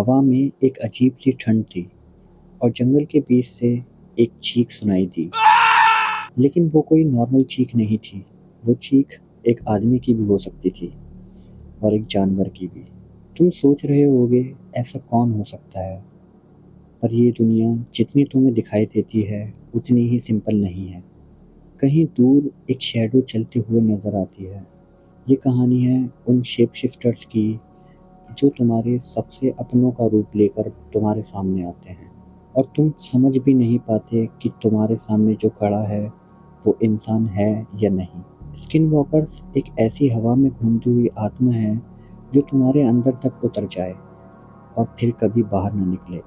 हवा में एक अजीब सी ठंड थी और जंगल के बीच से एक चीख सुनाई दी। लेकिन वो कोई नॉर्मल चीख नहीं थी। वो चीख एक आदमी की भी हो सकती थी और एक जानवर की भी। तुम सोच रहे होगे ऐसा कौन हो सकता है, पर ये दुनिया जितनी तुम्हें दिखाई देती है उतनी ही सिंपल नहीं है। कहीं दूर एक शैडो चलते हुए नजर आती है। ये कहानी है उन शेप शिफ्टर्स की जो तुम्हारे सबसे अपनों का रूप लेकर तुम्हारे सामने आते हैं और तुम समझ भी नहीं पाते कि तुम्हारे सामने जो खड़ा है वो इंसान है या नहीं। स्किन वॉकर्स एक ऐसी हवा में घूमती हुई आत्मा है जो तुम्हारे अंदर तक उतर जाए और फिर कभी बाहर न निकले।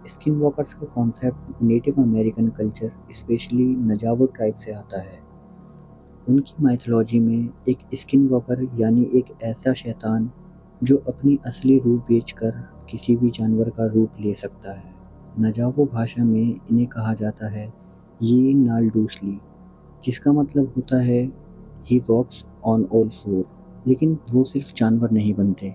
स्किन वॉकर्स का concept native American culture specially Navajo tribe से आता है। उनकी माइथोलॉजी में एक स्किन वॉकर यानी एक ऐसा शैतान जो अपनी असली रूप बेचकर किसी भी जानवर का रूप ले सकता है। नजावो भाषा में इन्हें कहा जाता है ये नालडूसली, जिसका मतलब होता है ही वॉक्स ऑन ऑल फोर। लेकिन वो सिर्फ जानवर नहीं बनते,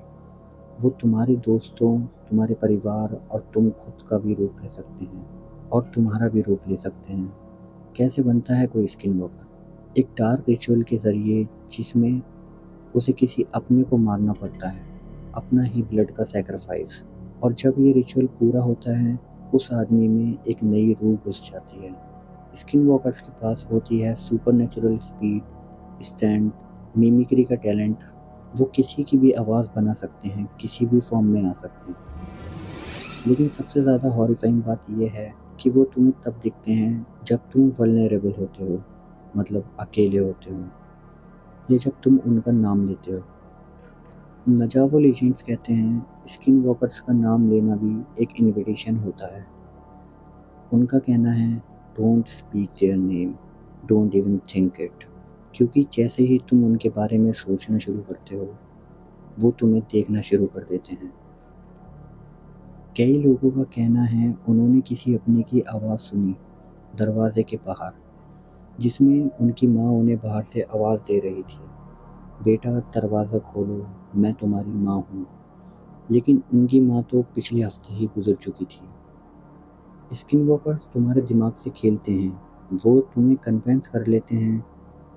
वो तुम्हारे दोस्तों, तुम्हारे परिवार और तुम खुद का भी रूप ले सकते हैं और तुम्हारा भी रूप ले सकते हैं। कैसे बनता है कोई स्किन वॉकर? एक डार्क रिचुअल के ज़रिए जिसमें उसे किसी अपने को मारना पड़ता है, अपना ही ब्लड का सैक्रिफाइस। और जब ये रिचुअल पूरा होता है उस आदमी में एक नई रूह घुस जाती है। स्किन वॉकर्स के पास होती है सुपरनेचुरल स्पीड, स्टैंड, मिमिक्री का टैलेंट। वो किसी की भी आवाज़ बना सकते हैं, किसी भी फॉर्म में आ सकते हैं। लेकिन सबसे ज़्यादा हॉरिफाइंग बात ये है कि वो तुम्हें तब दिखते हैं जब तुम वल्नरेबल होते हो, मतलब अकेले होते हो, या जब तुम उनका नाम लेते हो। नजावो लीजेंड्स कहते हैं स्किन वॉकर्स का नाम लेना भी एक इनविटेशन होता है। उनका कहना है don't speak their name, don't even think it, क्योंकि जैसे ही तुम उनके बारे में सोचना शुरू करते हो वो तुम्हें देखना शुरू कर देते हैं। कई लोगों का कहना है उन्होंने किसी अपने की आवाज़ सुनी दरवाजे के बाहर, जिसमें उनकी माँ उन्हें बाहर से आवाज़ दे रही थी, बेटा दरवाज़ा खोलो, मैं तुम्हारी माँ हूँ। लेकिन उनकी माँ तो पिछले हफ्ते ही गुजर चुकी थी। स्किन वॉकर्स तुम्हारे दिमाग से खेलते हैं। वो तुम्हें कन्विंस कर लेते हैं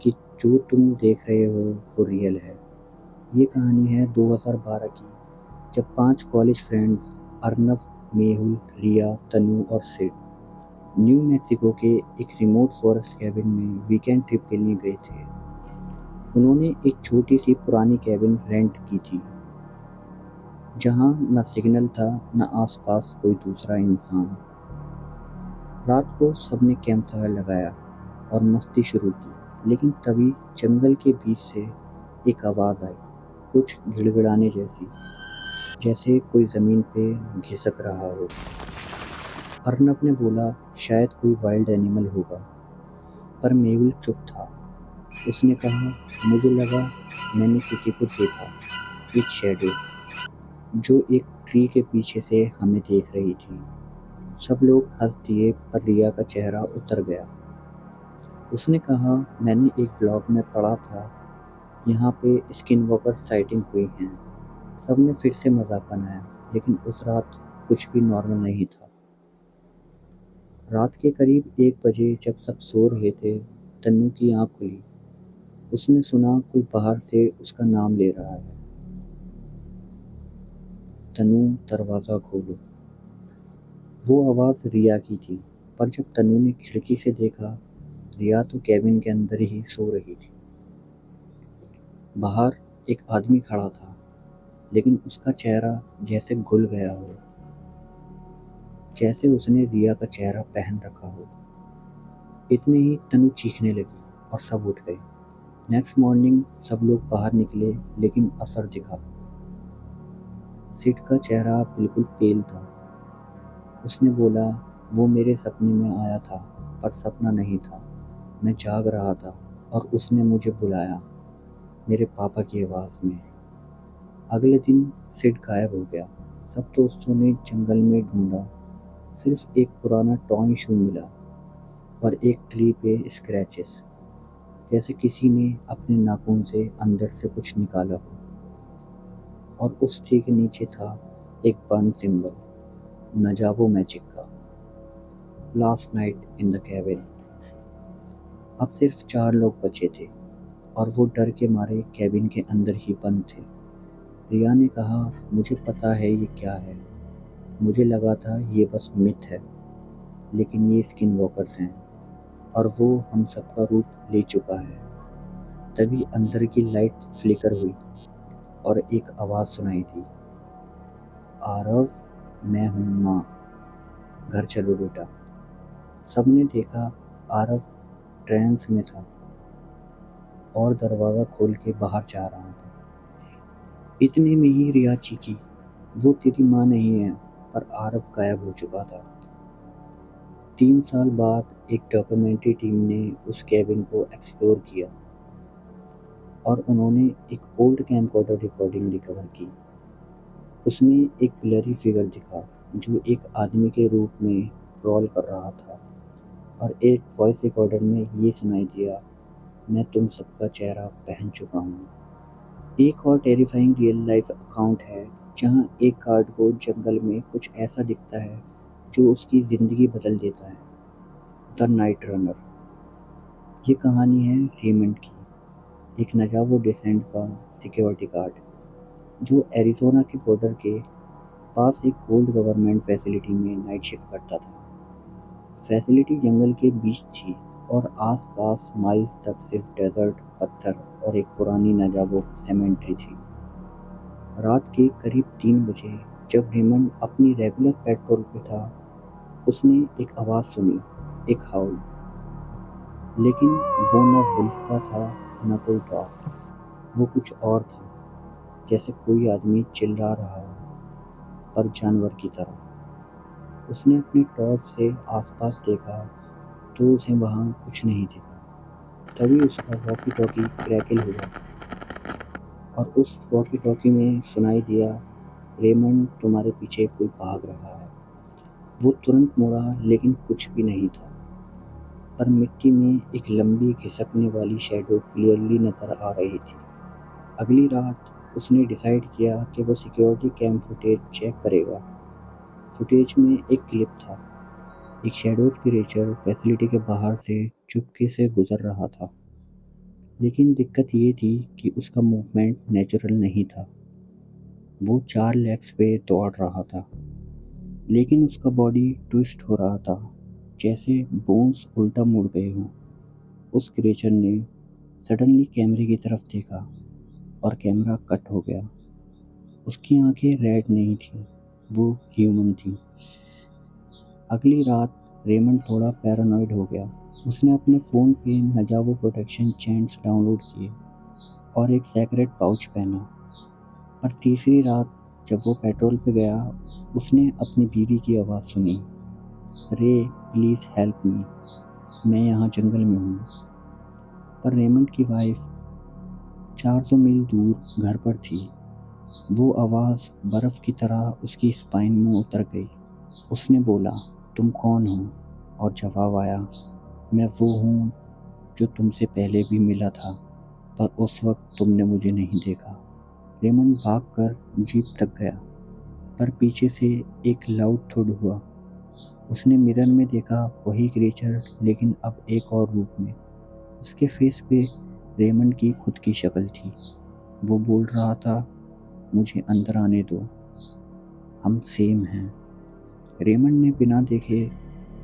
कि जो तुम देख रहे हो वो रियल है। ये कहानी है 2012 की, जब 5 कॉलेज फ्रेंड्स अर्नव, मेहुल, रिया, तनु और सिड न्यू मैक्सिको के एक रिमोट फॉरेस्ट कैबिन में वीकेंड ट्रिप के लिए गए थे। उन्होंने एक छोटी सी पुरानी कैबिन रेंट की थी जहां न सिग्नल था न आसपास कोई दूसरा इंसान। रात को सबने कैंप फायर लगाया और मस्ती शुरू की, लेकिन तभी जंगल के बीच से एक आवाज़ आई, कुछ गिड़गिड़ाने जैसी, जैसे कोई ज़मीन पे घिसक रहा हो। अर्नव ने बोला शायद कोई वाइल्ड एनिमल होगा, पर मेहुल चुप था। उसने कहा मुझे लगा मैंने किसी को देखा, एक शैडो जो एक ट्री के पीछे से हमें देख रही थी। सब लोग हंस दिए पर रिया का चेहरा उतर गया। उसने कहा मैंने एक ब्लॉग में पढ़ा था यहाँ पे स्किन वॉकर साइटिंग हुई हैं। सबने फिर से मजाक बनाया, लेकिन उस रात कुछ भी नॉर्मल नहीं था। रात के करीब 1 बजे जब सब सो रहे थे, तन्नू की आँख खुली। उसने सुना कोई बाहर से उसका नाम ले रहा है, तन्नू दरवाज़ा खोलो। वो आवाज़ रिया की थी, पर जब तन्नू ने खिड़की से देखा, रिया तो कैबिन के अंदर ही सो रही थी। बाहर एक आदमी खड़ा था, लेकिन उसका चेहरा जैसे घुल गया हो, जैसे उसने रिया का चेहरा पहन रखा हो। इतने ही तन्नू चीखने लगी और सब उठ गए। नेक्स्ट मॉर्निंग सब लोग बाहर निकले, लेकिन असर दिखा। सिड का चेहरा बिल्कुल पेल था। उसने बोला वो मेरे सपने में आया था, पर सपना नहीं था, मैं जाग रहा था और उसने मुझे बुलाया मेरे पापा की आवाज़ में। अगले दिन सिड गायब हो गया। सब दोस्तों ने जंगल में ढूंढा, सिर्फ एक पुराना टॉय शू मिला और एक ट्री पे स्क्रैचेस, जैसे किसी ने अपने नाखून से अंदर से कुछ निकाला हो। और उस ट्री के नीचे था एक बर्न सिंबल, नजावो मैजिक का। Last night in the cabin. अब सिर्फ 4 लोग बचे थे और वो डर के मारे कैबिन के अंदर ही बंद थे। रिया ने कहा, मुझे पता है ये क्या है। मुझे लगा था ये बस मिथ है, लेकिन ये स्किन वॉकर्स हैं और वो हम सबका रूप ले चुका है। तभी अंदर की लाइट फ्लिकर हुई और एक आवाज़ सुनाई दी, आरव, मैं हूँ माँ, घर चलो बेटा। सबने देखा, आरव ट्रांस में था और दरवाज़ा खोल के बाहर जा रहा था। इतने में ही रिया चीखी, वो तेरी माँ नहीं है। पर आरव गायब हो चुका था। 3 साल बाद एक डॉक्यूमेंट्री टीम ने उस कैबिन को एक्सप्लोर किया और उन्होंने एक ओल्ड कैमकॉर्डर रिकॉर्डिंग रिकवर की। उसमें एक ब्लरी फिगर दिखा जो एक आदमी के रूप में क्रॉल कर रहा था और एक वॉइस रिकॉर्डर में ये सुनाई दिया, मैं तुम सबका चेहरा पहन चुका हूँ। एक और टेरिफाइंग रियल लाइफ अकाउंट है जहाँ एक गार्ड को जंगल में कुछ ऐसा दिखता है जो उसकी ज़िंदगी बदल देता है। The night runner. ये कहानी है रेमंड की, एक नजावो डेसेंट का सिक्योरिटी गार्ड जो एरिज़ोना के बॉर्डर के पास एक गोल्ड गवर्नमेंट फैसिलिटी में नाइट शिफ्ट करता था। फैसिलिटी जंगल के बीच थी और आसपास माइल्स तक सिर्फ डेजर्ट, पत्थर और एक पुरानी नजाबो सेमेंट्री थी। रात के करीब 3 बजे जब रेमंड अपनी रेगुलर पेट्रोल पे था, उसने एक आवाज़ सुनी, एक हाउल। लेकिन वो न वुल्फ का था न कोई डॉग, वो कुछ और था, जैसे कोई आदमी चिल्ला रहा हो पर जानवर की तरह। उसने अपनी टॉर्च से आसपास देखा तो उसे वहाँ कुछ नहीं दिखा। तभी उसका वॉकी टॉकी क्रैकल हुआ और उस वॉकी टॉकी में सुनाई दिया, रेमंड तुम्हारे पीछे कोई भाग रहा है। वो तुरंत मुड़ा लेकिन कुछ भी नहीं था, पर मिट्टी में एक लंबी खिसकने वाली शैडो क्लियरली नजर आ रही थी। अगली रात उसने डिसाइड किया कि वो सिक्योरिटी कैम फुटेज चेक करेगा। फुटेज में एक क्लिप था, एक शैडोज क्रिएचर फैसिलिटी के बाहर से चुपके से गुजर रहा था। लेकिन दिक्कत ये थी कि उसका मूवमेंट नेचुरल नहीं था। वो 4 लेग्स पे दौड़ रहा था, लेकिन उसका बॉडी ट्विस्ट हो रहा था, जैसे बोन्स उल्टा मुड़ गए हों। उस क्रिएचर ने सडनली कैमरे की तरफ देखा और कैमरा कट हो गया। उसकी आंखें रेड नहीं थीं, वो ह्यूमन थीं। अगली रात रेमंड थोड़ा पैरानॉइड हो गया। उसने अपने फ़ोन पे नजावो प्रोटेक्शन चैंट्स डाउनलोड किए और एक सेक्रेट पाउच पहना। पर तीसरी रात जब वो पेट्रोल पे गया, उसने अपनी बीवी की आवाज़ सुनी, रे प्लीज़ हेल्प मी, मैं यहाँ जंगल में हूँ। पर रेमंड की वाइफ 400 मील दूर घर पर थी। वो आवाज़ बर्फ़ की तरह उसकी स्पाइन में उतर गई। उसने बोला, तुम कौन हो? और जवाब आया, मैं वो हूँ जो तुमसे पहले भी मिला था, पर उस वक्त तुमने मुझे नहीं देखा। रेमंड भागकर जीप तक गया, पर पीछे से एक लाउड थुड हुआ। उसने मिरर में देखा वही क्रिएचर, लेकिन अब एक और रूप में। उसके फेस पे रेमंड की खुद की शक्ल थी। वो बोल रहा था, मुझे अंदर आने दो, हम सेम हैं। रेमंड ने बिना देखे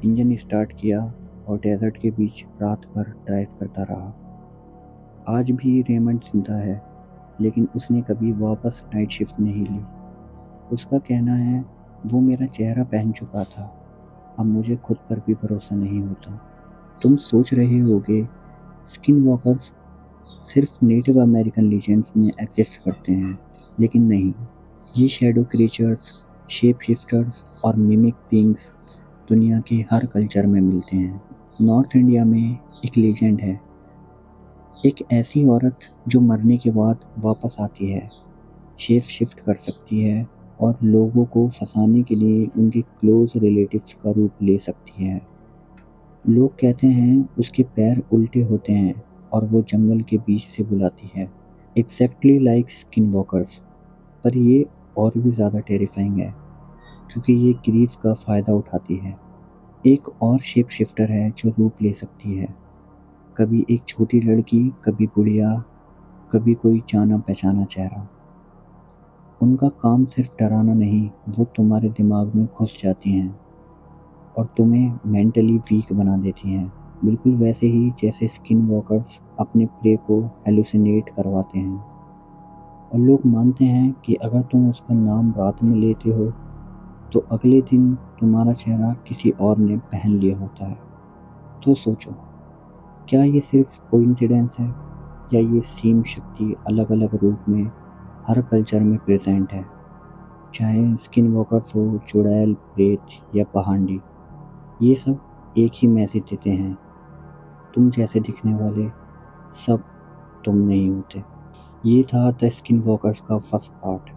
इंजन स्टार्ट किया और डेजर्ट के बीच रात भर ड्राइव करता रहा। आज भी रेमंड जिंदा है, लेकिन उसने कभी वापस नाइट शिफ्ट नहीं ली। उसका कहना है, वो मेरा चेहरा पहन चुका था, अब मुझे खुद पर भी भरोसा नहीं होता। तुम सोच रहे होगे स्किन वॉकर्स सिर्फ नेटिव अमेरिकन लीजेंड्स में एग्जिस्ट करते हैं, लेकिन नहीं। ये शैडो क्रिएचर्स, शेप शिफ्टर्स और मिमिक बीइंग्स दुनिया के हर कल्चर में मिलते हैं। नॉर्थ इंडिया में एक लीजेंड है, एक ऐसी औरत जो मरने के बाद वापस आती है, शेप शिफ्ट कर सकती है और लोगों को फंसाने के लिए उनके क्लोज रिलेटिव्स का रूप ले सकती है। लोग कहते हैं उसके पैर उल्टे होते हैं और वो जंगल के बीच से बुलाती है, एग्जैक्टली लाइक स्किन वॉकर्स। पर ये और भी ज़्यादा टेरिफाइंग है क्योंकि ये ग्रीफ का फ़ायदा उठाती है। एक और शेप शिफ्टर है जो रूप ले सकती है, कभी एक छोटी लड़की, कभी बुढ़िया, कभी कोई जाना-पहचाना चेहरा। उनका काम सिर्फ डराना नहीं, वो तुम्हारे दिमाग में घुस जाती हैं और तुम्हें मेंटली वीक बना देती हैं। बिल्कुल वैसे ही जैसे स्किन वॉकर्स अपने प्रे को हैलुसिनेट करवाते हैं और लोग मानते हैं कि अगर तुम उसका नाम रात में लेते हो तो अगले दिन तुम्हारा चेहरा किसी और ने पहन लिया होता है। तो सोचो, क्या ये सिर्फ कोइंसिडेंस है या ये सेम शक्ति अलग-अलग रूप में हर कल्चर में प्रेज़ेंट है? चाहे स्किन वॉकर्स हो, चुड़ैल, प्रेत या पहांडी, ये सब एक ही मैसेज देते हैं, तुम जैसे दिखने वाले सब तुम नहीं होते। ये था द स्किन वॉकर्स का फर्स्ट पार्ट।